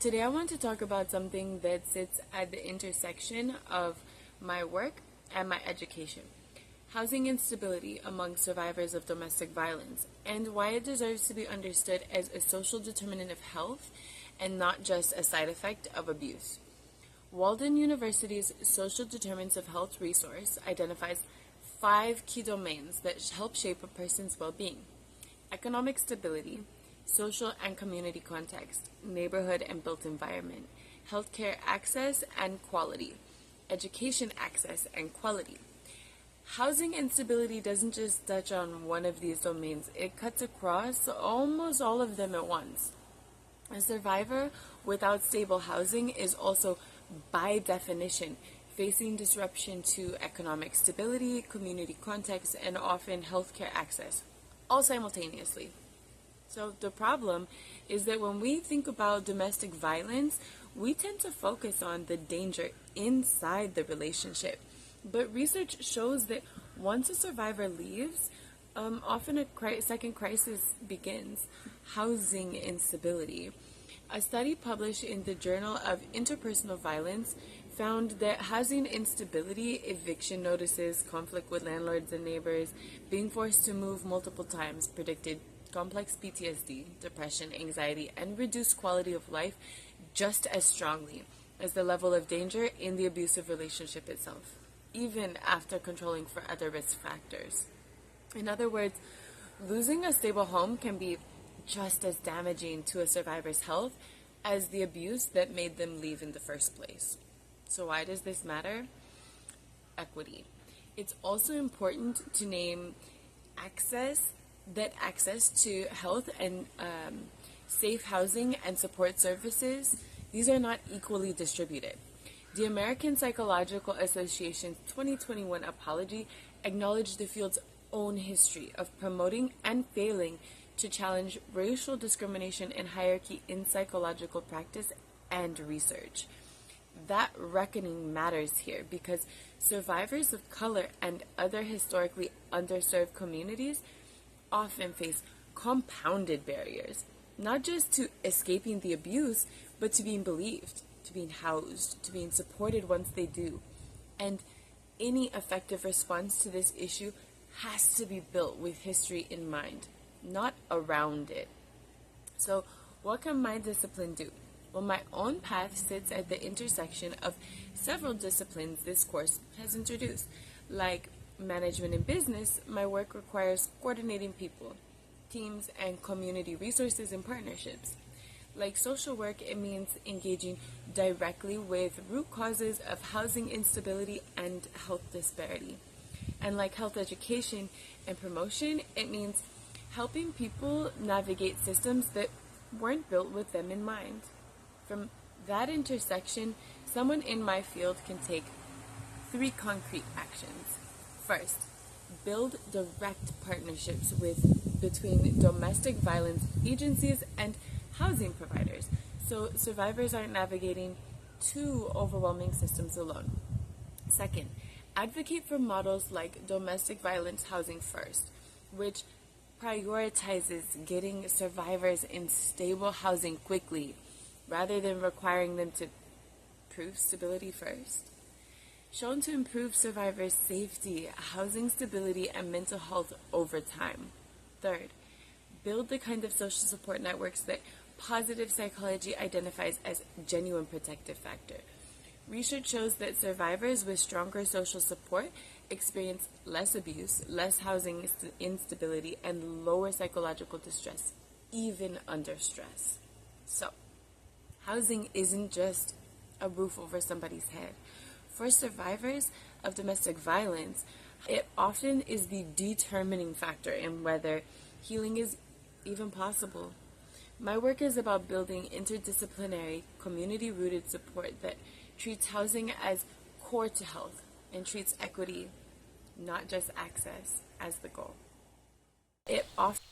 Today I want to talk about something that sits at the intersection of my work and my education. Housing instability among survivors of domestic violence, and why it deserves to be understood as a social determinant of health and not just a side effect of abuse. Walden University's Social Determinants of Health resource identifies 5 key domains that help shape a person's well-being: economic stability, social and community context, neighborhood and built environment, healthcare access and quality, education access and quality. Housing instability doesn't just touch on one of these domains, it cuts across almost all of them at once. A survivor without stable housing is also, by definition, facing disruption to economic stability, community context, and often healthcare access, all simultaneously. So the problem is that when we think about domestic violence, we tend to focus on the danger inside the relationship. But research shows that once a survivor leaves, often a second crisis begins: housing instability. A study published in the Journal of Interpersonal Violence found that housing instability, eviction notices, conflict with landlords and neighbors, being forced to move multiple times predicted complex PTSD, depression, anxiety, and reduced quality of life just as strongly as the level of danger in the abusive relationship itself, even after controlling for other risk factors. In other words, losing a stable home can be just as damaging to a survivor's health as the abuse that made them leave in the first place. So why does this matter? Equity. It's also important to name access to health and safe housing and support services, these are not equally distributed. The American Psychological Association's 2021 apology acknowledged the field's own history of promoting and failing to challenge racial discrimination and hierarchy in psychological practice and research. That reckoning matters here because survivors of color and other historically underserved communities often face compounded barriers, not just to escaping the abuse, but to being believed, to being housed, to being supported once they do. And any effective response to this issue has to be built with history in mind, not around it. So what can my discipline do? Well, my own path sits at the intersection of several disciplines this course has introduced. Like management and business, my work requires coordinating people, teams, and community resources and partnerships. Like social work, it means engaging directly with root causes of housing instability and health disparity. And like health education and promotion, it means helping people navigate systems that weren't built with them in mind. From that intersection, someone in my field can take 3 concrete actions. First, build direct partnerships between domestic violence agencies and housing providers, so survivors aren't navigating 2 overwhelming systems alone. Second, advocate for models like Domestic Violence Housing First, which prioritizes getting survivors in stable housing quickly, rather than requiring them to prove stability first. Shown to improve survivors' safety, housing stability, and mental health over time. Third, build the kind of social support networks that positive psychology identifies as genuine protective factor. Research shows that survivors with stronger social support experience less abuse, less housing instability, and lower psychological distress, even under stress. So, housing isn't just a roof over somebody's head. For survivors of domestic violence, it often is the determining factor in whether healing is even possible. My work is about building interdisciplinary, community-rooted support that treats housing as core to health and treats equity, not just access, as the goal. It often